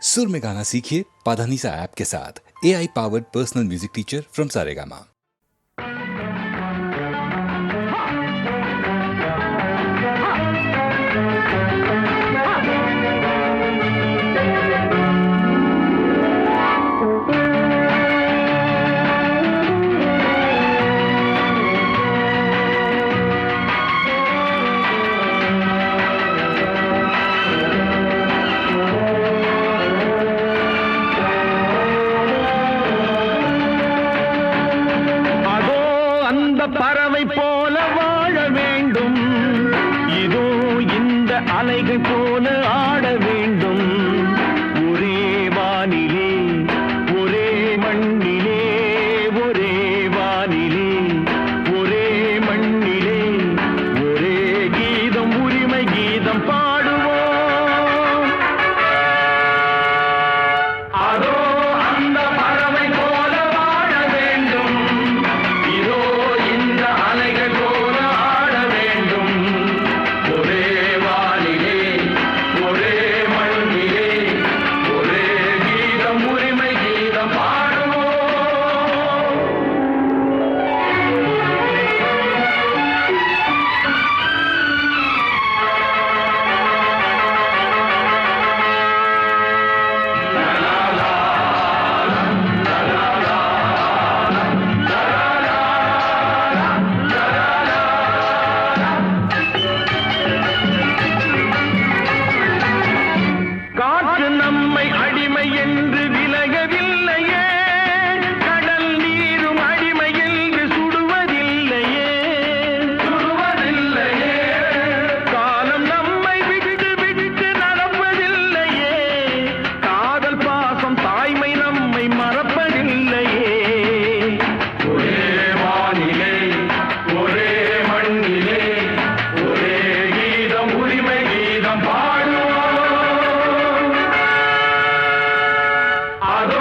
सुर में गाना सीखिए पाधानीसा ऐप के साथ। AI powered personal music teacher from Saregama. பறவை போல வாழ வேண்டும், இதோ இந்த அலைகள் போல ஆட வேண்டும். ஒரே வானிலே ஒரே மண்ணிலே, ஒரே வானிலே ஒரே மண்ணிலே, ஒரே கீதம் உரிமை கீதம் பாடுவோம். அதோ அந்த பறவை போல வாழ வேண்டும், இதோ இந்த அலைகள் போல ஆட வேண்டும். ஒரே வானிலே ஒரே மண்ணிலே, ஒரே கீதம் உரிமை கீதம் பாடுவோம். காற்று நம்மை அடிமை என்று விலகவில்லையே, கடல் நீரும் அடிமை என்று சுடுவதில்லையே, சுடுவதில்லையே. காலம் நம்மை விட்டு விட்டு நடப்பதில்லையே, காதல் பாசம் தாய்மை நம்மை மறப்பதில்லையே. ஒரே வானிலே ஒரே மண்ணிலே, ஒரே கீதம் உரிமை கீதம் பாடுவோம். அதோ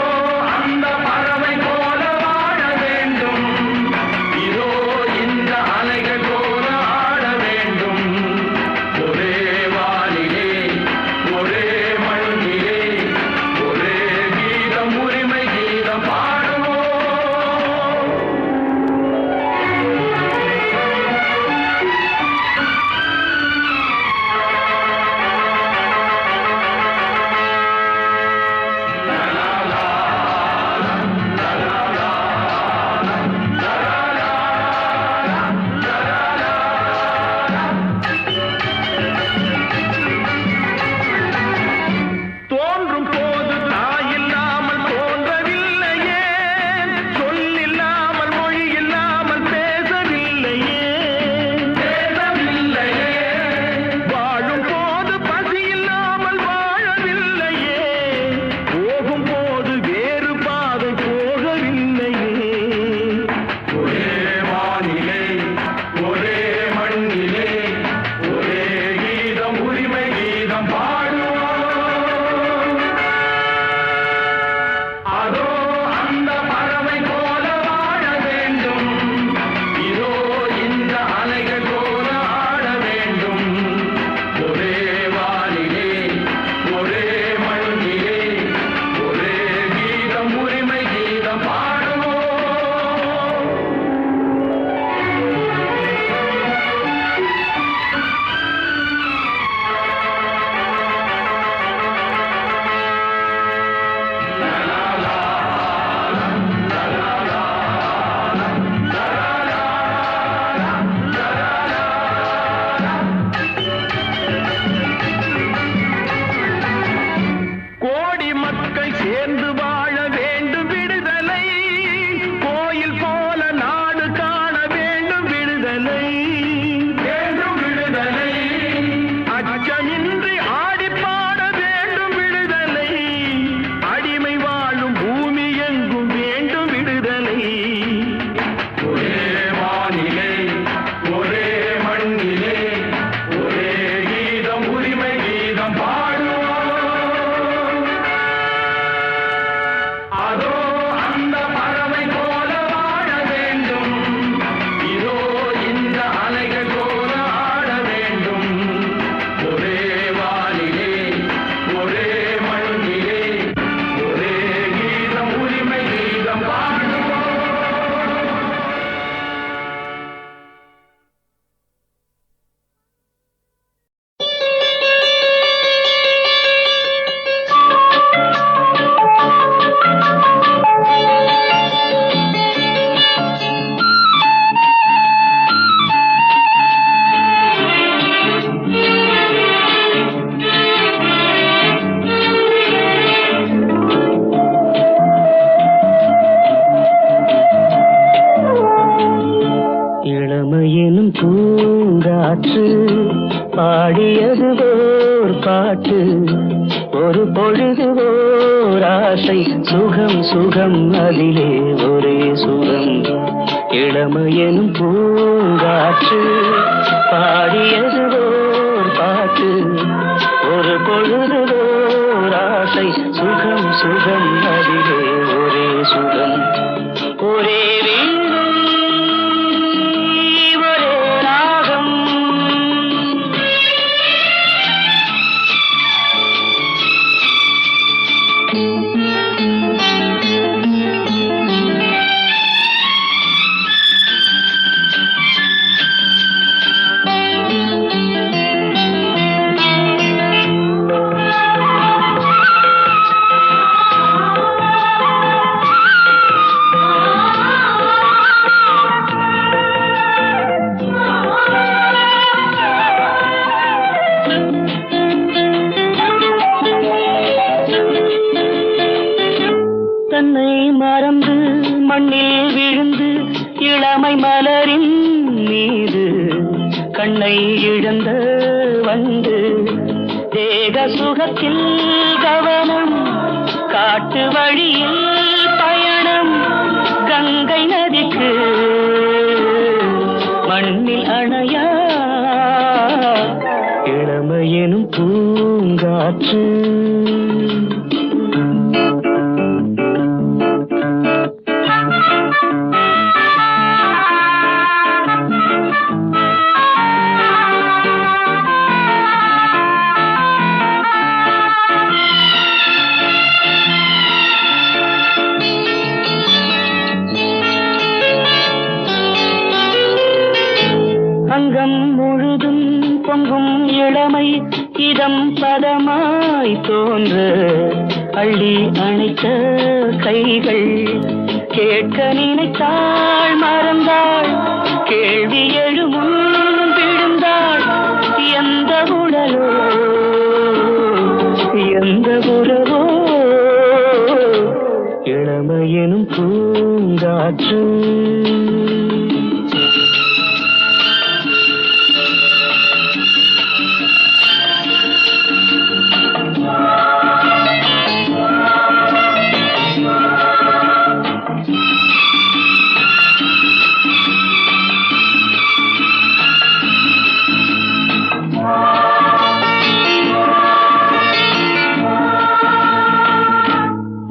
ஒரு பொழுது ஓராசை சுகம் சுகம் அதிலே ஒரே சுகம் இளமையெனும் பூங்காற்று பாடியது ஓர் பாட்டு ஒரு பொழுது ஓராசை சுகம் சுகம் அதிலே ஒரே சுகம் ஒரே வீணை ஒரே ராகம் தன்னை மறந்து மண்ணில் விழுந்து இளமை மலரின் மீது கண்ணை இழந்த வந்து தேக சுகத்தில் கவனம் காட்டு வழியில் பயணம் கங்கை நதிக்கு மண்ணில் அணையா இளமையெனும் பூங்காற்று அங்கம் முழுதும் பொங்கும் இளமை இதம் பதமாய் தோன்ற அள்ளி அணைத்த கைகள் கேட்க நினைத்தாள் மறந்தாள் கேள்வி எழுமுன் விழுந்தாள் எந்த உடலோ எந்த உறவோ இளமையெனும் பூங்காற்று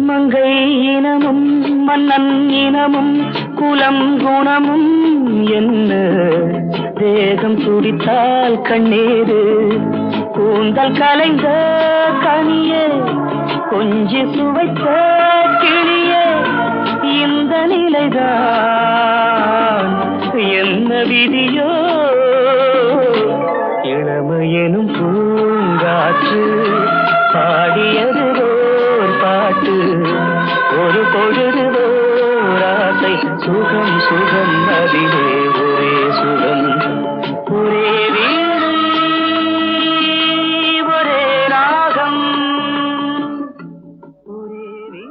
மங்கை இனமும் மன்னன் இனமும் குலம் குணமும் என்ன தேகம் துடித்தால் கண்ணீரு கூந்தல் கலைந்த கனியே கொஞ்சி சுவைத்த கிளியே இந்த நிலைதான் என்ன விதியோ இளமையெனும் பூங்காற்று பாடியது ஓர் பாட்டு ஒரு பொழுது ஓராசை சுகம் சுகம் அதிலே ஒரே சுகம் ஒரே வீணை ஒரே ராகம் ஒரே வீணை.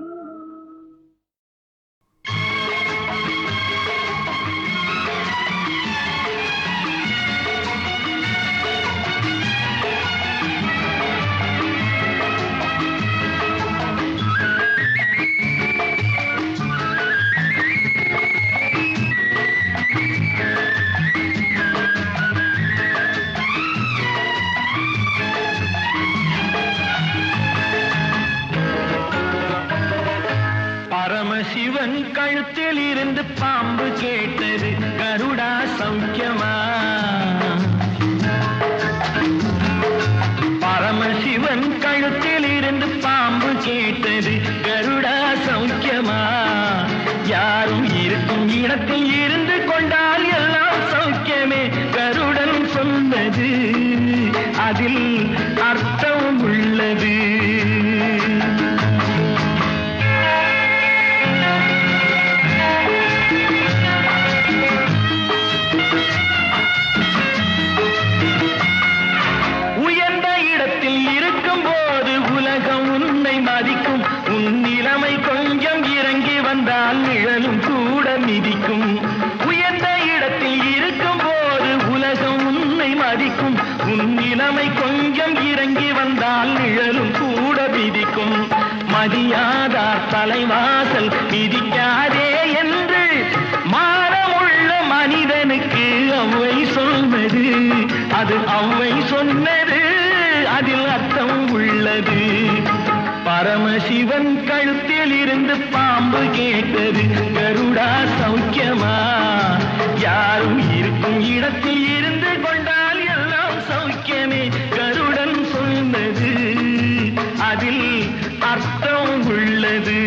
பரமசிவன் கழுத்தில் இருந்து பாம்பு கேட்டது கருடா சௌக்கியமா பரமசிவன் கழுத்தில் இருந்து பாம்பு கேட்டது கருடா சௌக்கியமா யாரும் இருக்கும் இடத்தில் இருந்து கொண்டால் எல்லாம் சௌக்கியமே கருடன் சொன்னது அதில் அர்த்தம் உள்ளது மதிக்கும் உன் நிலைமை கொஞ்சம் இறங்கி வந்தால் நிழலும் கூட மிதிக்கும் உயர்ந்த இடத்தில் இருக்கும் போது உலகம் உன்னை மதிக்கும் உன் நிலைமை கொஞ்சம் இறங்கி வந்தால் நிழலும் கூட மதியாதார் தலைவாசல் மிதிக்காதே என்று மானமுள்ள மனிதனுக்கு அவ்வை சொன்னது. அது அவ்வை சொன்னது, அதில் அர்த்தம் உள்ளது. பரமசிவன் கழுத்தில் இருந்து பாம்பு கேட்டது, கருடா சௌக்கியமா? யாரும் இருக்கும் இடத்தில் இருந்து கொண்டால் எல்லாம் சௌக்கியமே. கருடன் சொன்னது, அதில் அர்த்தம் உள்ளது.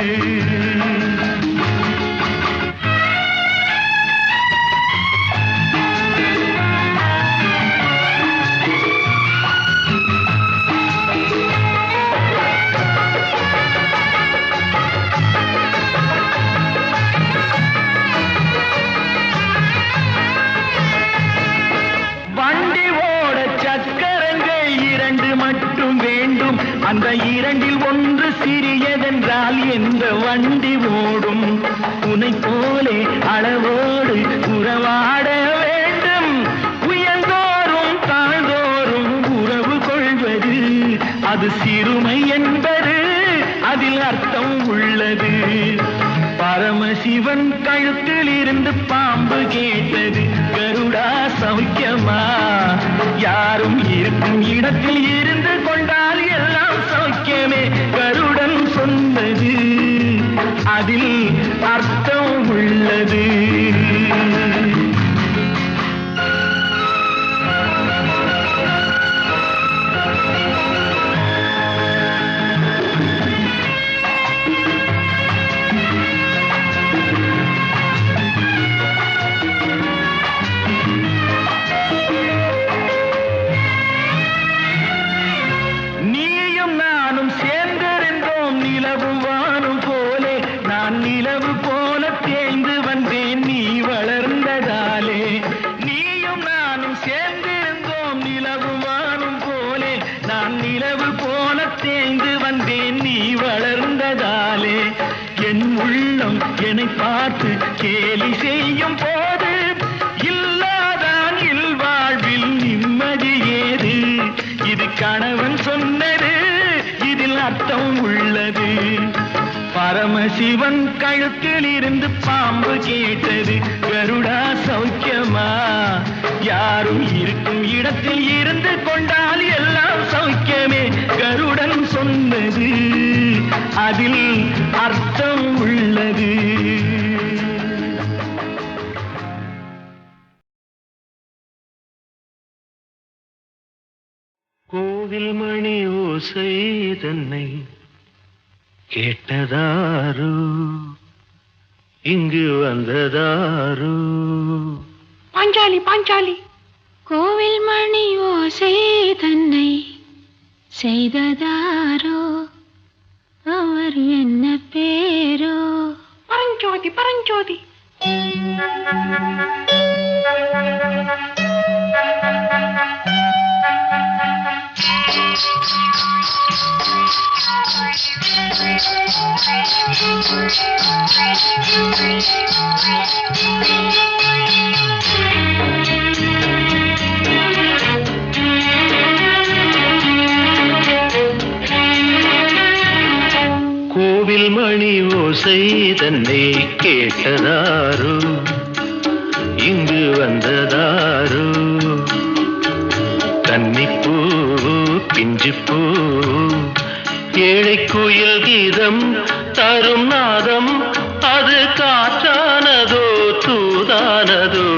அந்த இரண்டில் ஒன்று சிறியதென்றால் எந்த வண்டி ஓடும்? உனை போலே அளவோடு உறவாட வேண்டும். உயர்ந்தோறும் தாழ்ந்தோறும் உறவு கொள்வது அது சிறுமை என்பது, அதில் அர்த்தம் உள்ளது. பரமசிவன் கழுத்தில் இருந்து பாம்பு கேட்டது, கருடா சௌக்கியமா? யாரும் இருக்கும் இடத்தில் இருந்து கொண்டால் எல்லாம் சௌக்கியமே. கருடன் சொன்னது, அதில் அர்த்தம் உள்ளது. என்னை பார்த்து கேலி செய்யும் போது இல்லாதான் இல்வாழ்வில் நிம்மதி ஏது? இது கணவன் சொன்னது, இதில் அர்த்தம் உள்ளது. பரமசிவன் கழுத்தில் இருந்து பாம்பு கேட்டது, கருடா சௌக்கியமா? யாரும் இருக்கும் இடத்தில் இருந்து கொண்டால் எல்லாம் சௌக்கியமே. கருடன் சொன்னது, அதில் அர்த்தம் உள்ளது. கோவில் மணி ஓசை தன்னை கேட்டதாரு, இங்கு வந்ததாரு? பாஞ்சாலி பாஞ்சாலி. கோவில் மணி ஓசை தன்னை செய்ததாரோ, அவர் என்ன பேரோ? பரஞ்சோதி பரஞ்சோதி. கோவில் மணி ஓசை தன்னை கேட்டதாரு, இங்கு வந்ததாரு? கன்னிப்பூ பிஞ்சுப்பூ ஏழை குயில் கீதம் தரும் நாதம், அது காற்றானதோ தூதானதோ?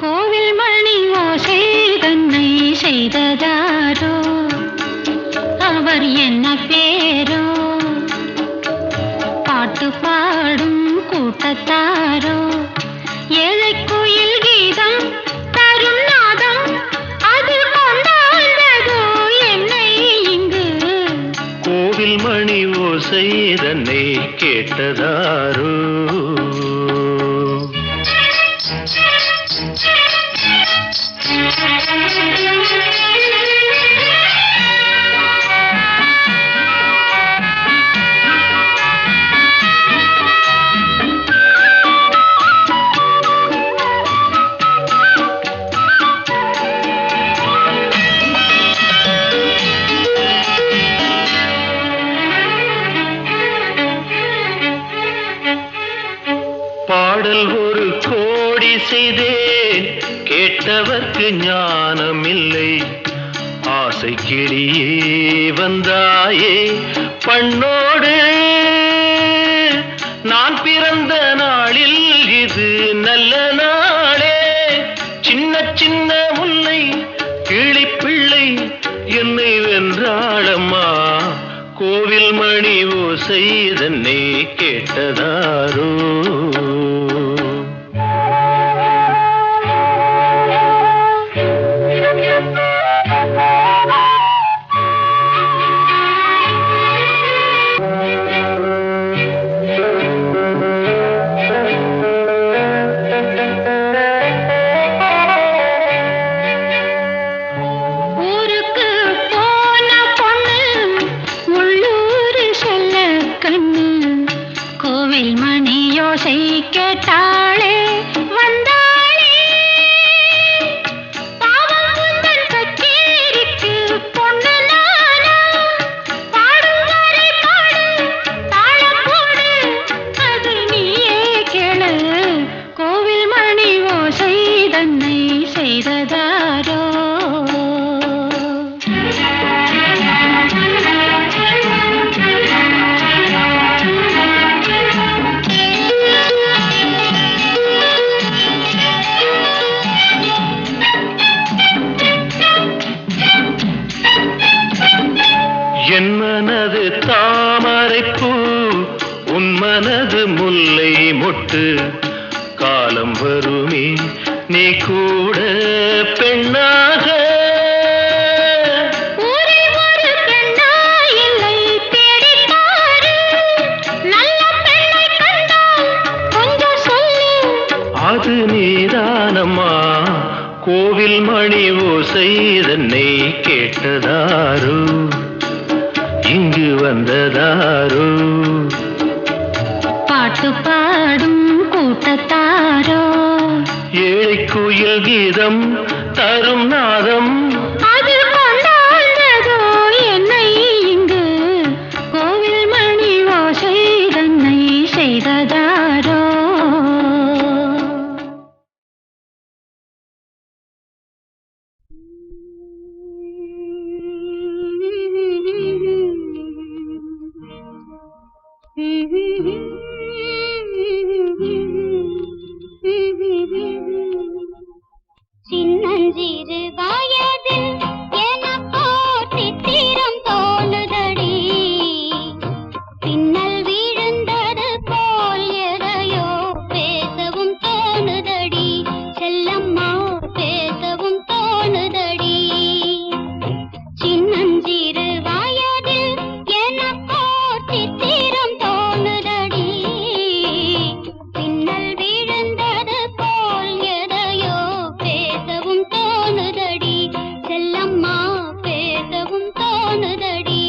கோவில் மணி ஓசை தன்னை செய்ததாரோ, அவர் என்ன பேரோ? பாட்டு பாடும் கூட்டத்தாரோ, ஏழை குயில் கீதம் தரும் நாதம், அது கொண்டாண்டதோ என்னை இங்கு? கோவில் மணி ஓசை தன்னை கேட்டதாரோ? பாடல் ஒரு கோடி செய்தேன், கேட்டவர்க்கு ஞானம் இல்லை. ஆசை கிளியே வந்தாயே பண்ணோடு, நான் பிறந்த நாளில் இது நல்ல நாளே. சின்ன சின்ன முல்லை கிளிப்பிள்ளை என்னை வென்றாளம்மா, கோவில் மணி ஓசை தன்னை கேட்டதாரோ. கேட்டாளே வந்தாளே, பாவம் உந்தன் கச்சேரிக்கு பொண்ணு நானா, பாடும் வரை பாடு தாளம் போடு, அது நீயே கேளு, கோவில் மணி ஓசை தன்னை செய்ததாரோ. என் மனது தாமரைப்பூ, உன் மனது முல்லை மொட்டு, காலம் வருமே நீ கூட பெண்ணாக. அது நீதானம்மா, கோவில் மணி ஓசை தன்னை கேட்டதாரோ, இங்கு வந்ததாரோ. பாட்டு பாடும் கூட்டத்தாரோ, ஏழை குயில் கீதம் தரும் நாதம், அது கொண்டாண்டதோ என்னை இங்கு, கோவில் மணி ஓசை தன்னை செய்ததாரோ. சின்னஞ்சிறு வயதில் எனக்கோ சித்திரம் தோணுதடி, பின்னல் விழுந்தது போல் எதையோ பேசவும் தோணுதடி, செல்லம்மா பேசவும் தோணுதடி. சின்னஞ்சிறு வயதில் எனக்கோ சித்திரம் தோணுதடி, பின்னல் விழுந்தது போல் எதையோ பேசவும் தோணுதடி, செல்லம்மா பேசவும் தோணுதடி.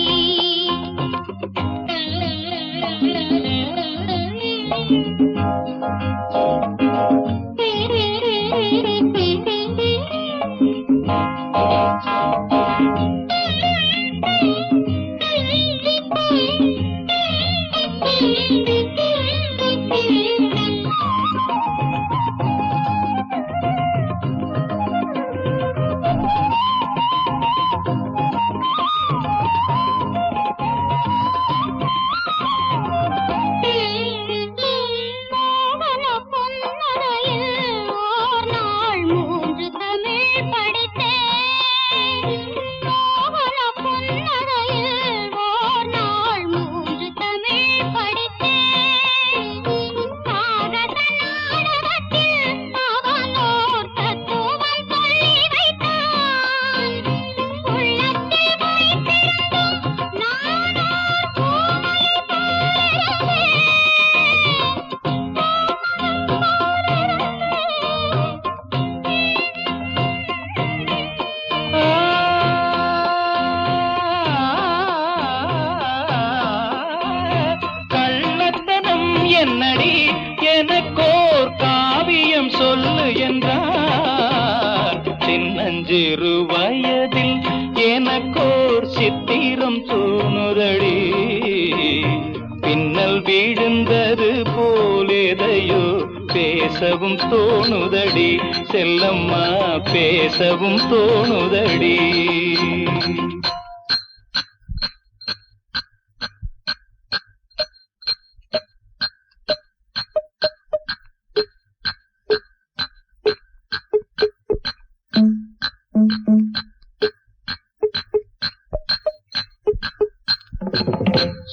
என்னடி எனக்கோர் காவியம் சொல்லு என்றார், சின்னஞ்சிறு வயதில் எனக்கோர் சித்திரம் தோணுதடி, பின்னல் விழுந்தது போலேதையோ பேசவும் தோணுதடி செல்லம்மா பேசவும் தோணுதடி.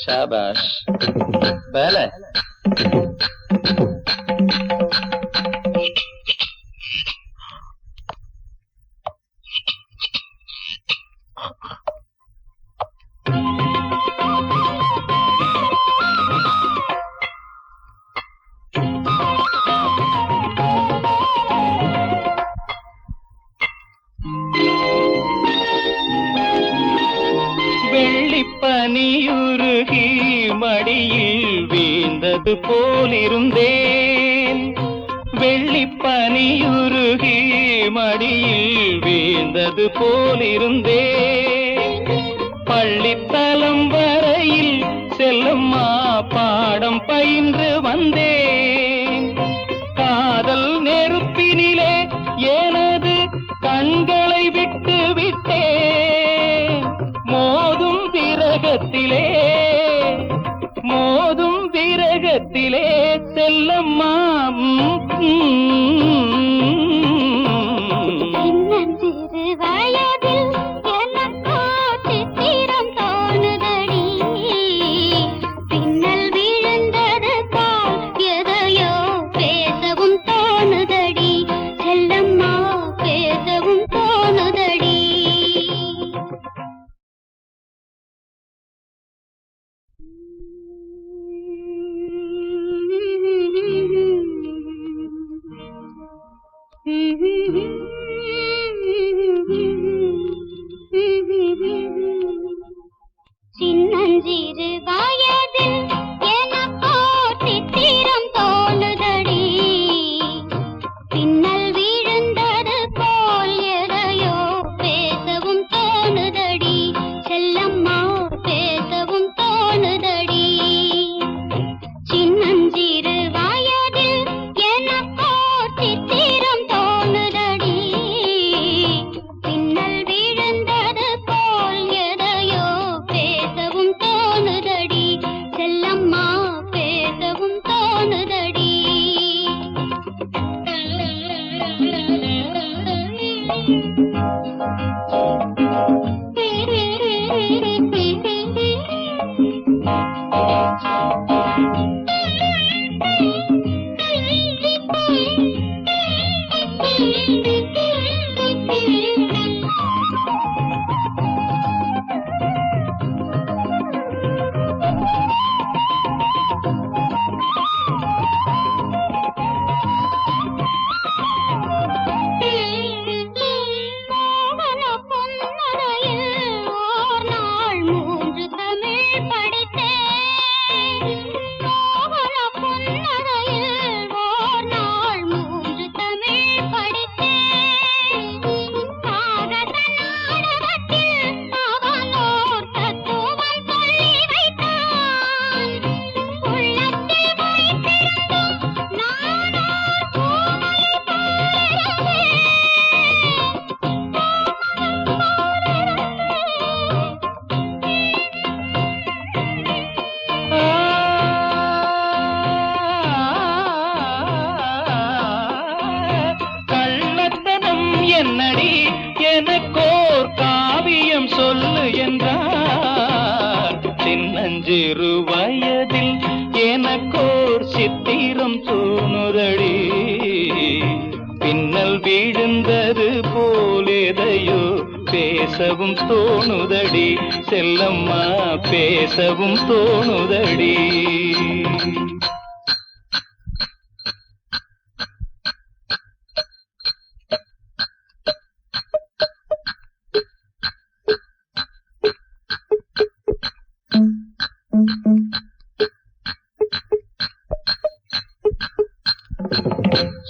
ஷாபாஷ் பேல. வெள்ளிப்பனியுருகி மடியில் வீழ்ந்தது போலிருந்தேன். வெள்ளிப்பனியுருகி மடியில் வீழ்ந்தது போலிருந்தேன். பள்ளித்தலம் வரையில் செல்லம்மா பாடம் பயின்று வந்தேன். காதல் நெருப்பினிலே எனது கண்களை விட்டு விட்டேன். மோதும் விரகத்திலே செல்லம்மா. சின்னஞ்சிறு வயதில் எனக்கோ சித்திரம் தோணுதடி. பின்னல் விழுந்தது போல் எதையோ பேசவும் தோணுதடி செல்லம்மா பேசவும் தோணுதடி. சின்னஞ்சிறு வயதில் எனக்கோ சித்திரம் தோணுதடி. பின்னல் விழுந்தது போல் எதையோ பேசவும் தோணுதடி செல்லம்மா பேசவும் தோணுதடி. சின்னஞ்சிறு வயதில் எனக்கோ சித்திரம் தோணுதடி. பின்னல் விழுந்தது போல் எதையோ பேசவும் தோணுதடி செல்லம்மா பேசவும் தோணுதடி. மோகன பொன்னரையில் ஓர் நாள் 3 தமிழ் படித்தேன். மோகன பொன்னரையில் ஓர் நாள் 3 தமிழ் படித்தேன். காகத நாடகத்தில் அவனோர் தத்துவம் சொல்லி வைத்தான். உள்ளத்தில் வைத்திருந்தும் நானோ பூமையை போலிருந்தேன். கள்ளத்தனம் என்னடி எனக்கோர் காவியம் சொல்லு என்றார். சின்னஞ்சிறு வயதில் எனக்கோர் சித்திரம் தோணுதடி. பின்னல் வீழ்ந்தது போலேதையோ பேசவும் தோணுதடி செல்லம்மா பேசவும் தோணுதடி.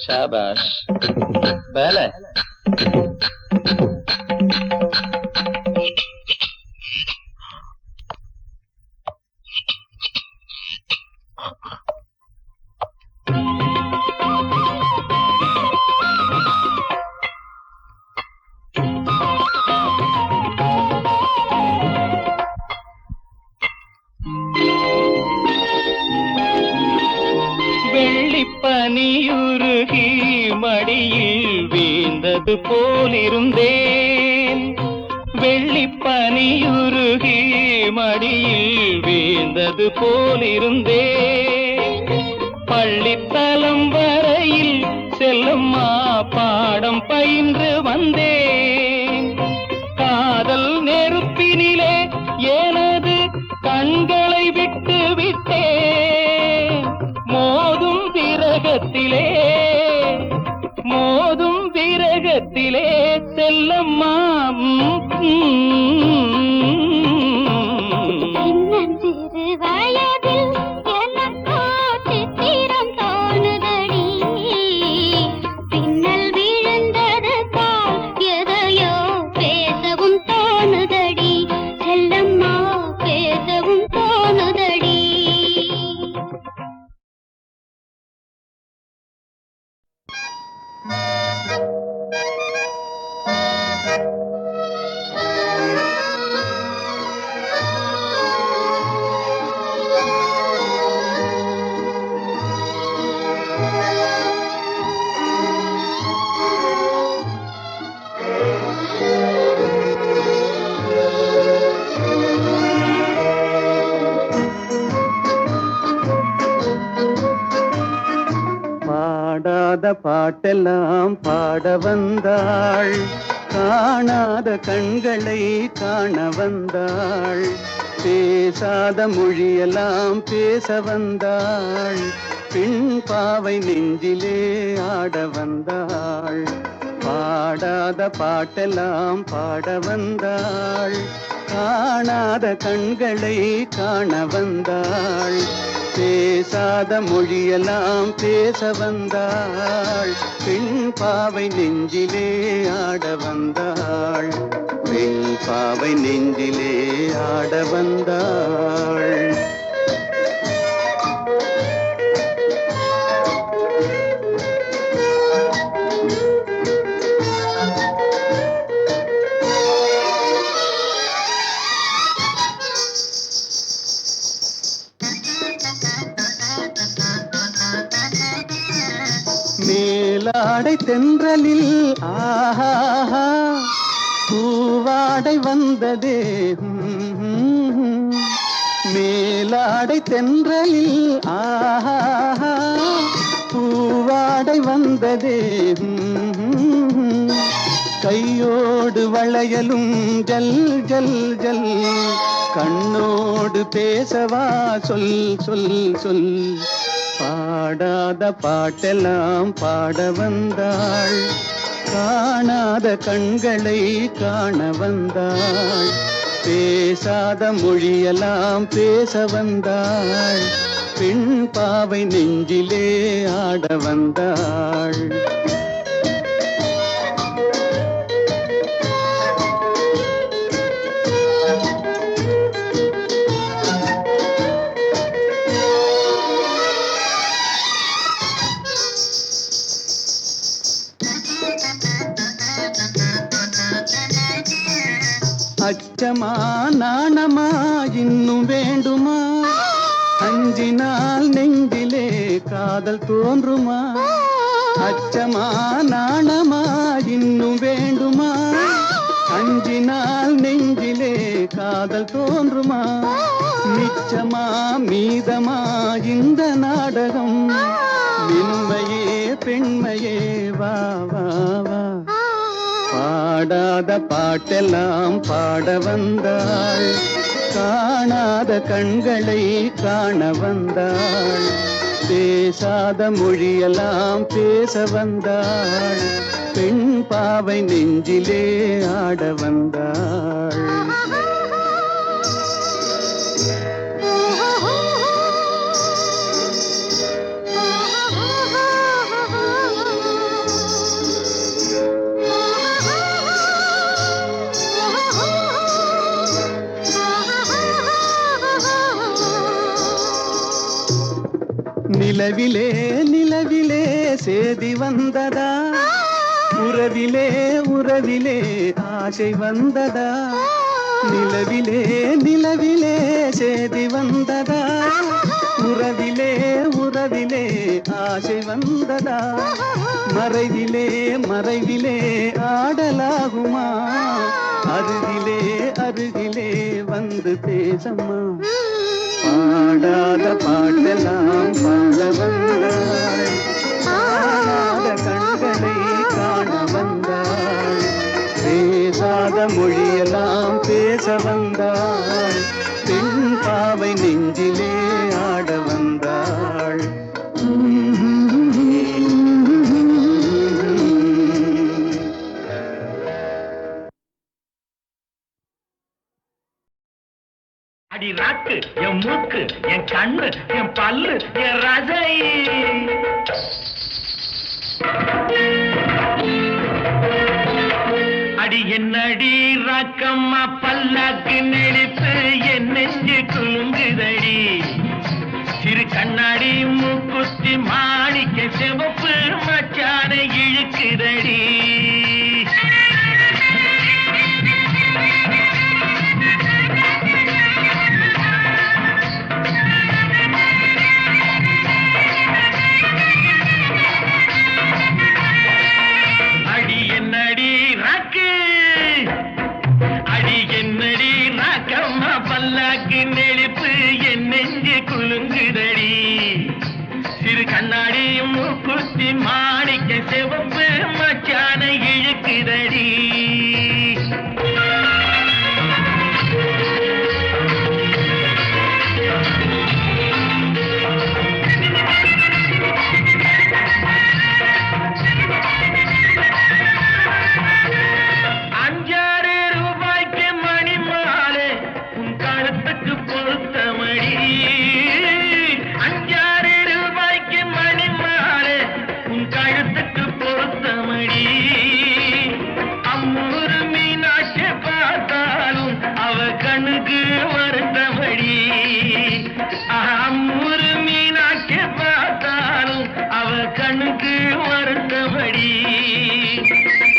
ஷாபாஷ் பேல. பனியுருகி மடியில் வீழ்ந்தது போலிருந்தேன். வெள்ளிப்பனியுருகி மடியில் வீழ்ந்தது போலிருந்தேன். பள்ளித்தலம் வரையில் செல்லம்மா பாடம் பயின்று வந்தேன். காதல் நெருப்பினிலே எனது கண்களை விட்டு விட்டேன். மோதும் விரகத்திலே செல்லம்மா சிறு வயதில் எனக்கோ சித்திரம் தோணுதடி. பின்னல் விழுந்தது போல் எதையோ பேசவும் தோணுதடி. செல்லம்மா பேசவும் தோணுதடி. பாடாத பாட்டெல்லாம் பாட வந்தாள், காணாத கண்களை காண வந்தாள், பேசாத மொழியெல்லாம் பேச வந்தாள், பெண் பாவை நெஞ்சிலே ஆட வந்தாள். பாடாத பாட்டெல்லாம் பாட வந்தாள், காணாத கண்களை காண வந்தாள், பேசாத மொழியெல்லாம் பேச வந்தாள், பெண் பாவை நெஞ்சிலே ஆட வந்தாள், பெண் பாவை நெஞ்சிலே ஆட வந்தாள். மேலாடை தென்றலில் ஆஹா பூவாடை வந்ததே, மேலாடை தென்றலில் ஆஹா பூவாடை வந்ததே, கையோடு வளையலும் ஜல் ஜல் ஜல், கண்ணோடு பேசவா சொல் சொல் சொல். பாடாத பாட்டெல்லாம் பாட வந்தாள், காணாத கண்களை காண வந்தாள், பேசாத மொழியெல்லாம் பேச வந்தாள், பெண் பாவை நெஞ்சிலே ஆட வந்தாள். அச்சமா நாணமா இன்னும் வேண்டுமா, அஞ்சினால் நெஞ்சிலே காதல் தோன்றுமா. அச்சமா நாணமா இன்னும் வேண்டுமா, அஞ்சினால் நெஞ்சிலே காதல் தோன்றுமா. மிச்சமா மீதமா இந்த நாடகம், மென்மையே பெண்மையே வா வா வா. பாடாத பாட்டெல்லாம் பாட வந்தாள், காணாத கண்களை காண வந்தாள், பேசாத மொழியெல்லாம் பேச வந்தாள், பெண் பாவை நெஞ்சிலே ஆட வந்தாள். நிலவிலே நிலவிலே சேதி வந்ததா, உறவிலே உறவிலே ஆசை வந்ததா. நிலவிலே நிலவிலே சேதி வந்ததா, உறவிலே உறவிலே உறவிலே ஆசை வந்ததா மறைவிலே மறைவிலே ஆடலாகுமா அருகிலே அருகிலே வந்து பேசம்மா பாடாத பாட்டெல்லாம் பாட வந்தாள் காணாத கண்களை காண வந்தாள் பேசாத மொழியெல்லாம் பேச வந்தாள் பெண் பாவை நெஞ்சிலே ஆட வந்தாள் அடி ராக்கு என் மூக்கு என் கண்ணு என் பல்லு என் ரசை அடி என்னடி ராக்கம்மா பல்லாக்கு நெளிப்பு என் நெஞ்சு குலுங்குதடி சிறு கண்ணாடி மூக்குத்தி மாணிக்க சிவப்பு மச்சான இழுக்குதடி பல்லாக்கு நெளிப்பு என் நெஞ்சு குலுங்குதடி சிறு கண்ணாடி மூக்குத்தி மாணிக்க சிவப்பு மச்சான இழுக்குதடி கண்ணுக்கு வருத்தபடி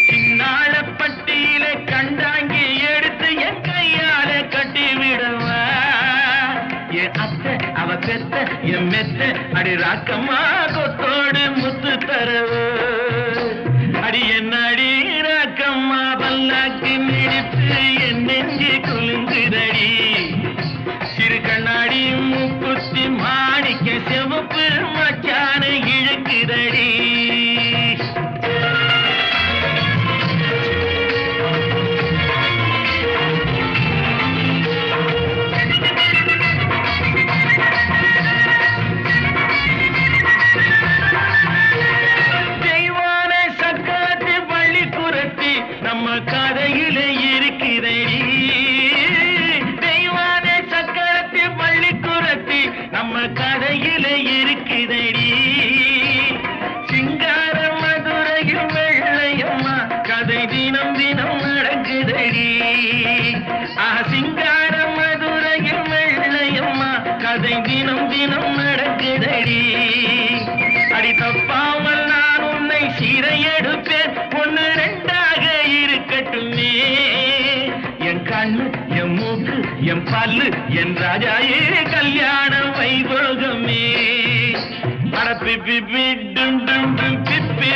சின்னாள பட்டியில கண்டாங்கி எடுத்து என் கையால கட்டிவிடவா என் அத்தை அவ பெத்த என் மெத்த அடி ராக்கம்மா கொத்தோடு முத்து தரவு அடி என்ன அடி ராக்கம்மா பல்லாக்கு நெடிப்பு என் நெஞ்சு குலுங்குதடி சிறு கண்ணாடி மூக்குத்தி மாணிக்க சிவப்பு மச்சான இழுக்குதடி தெய்வான சக்காத்து பள்ளி குரத்தி நம்ம கதையில இருக்குதடி நம்ம கதையில இருக்குதடி சிங்கார மதுரையில் வெள்ளையம்மா கதை தினம் தினம் நடக்குதடி சிங்கார மதுரையில் வெள்ளையம்மா கதை தினம் தினம் நடக்குதடி அடி தப்பாமல் நான் உன்னை சீரை எடுப்பேன் ஒன்னு ரெண்டாக இருக்கட்டுமே என் கண்ணு என் மூக்கு என் பல்லு என் ராஜாயே கல்யாண வைபோகமே அட பிப்பி டும் டும் டும் பிப்பி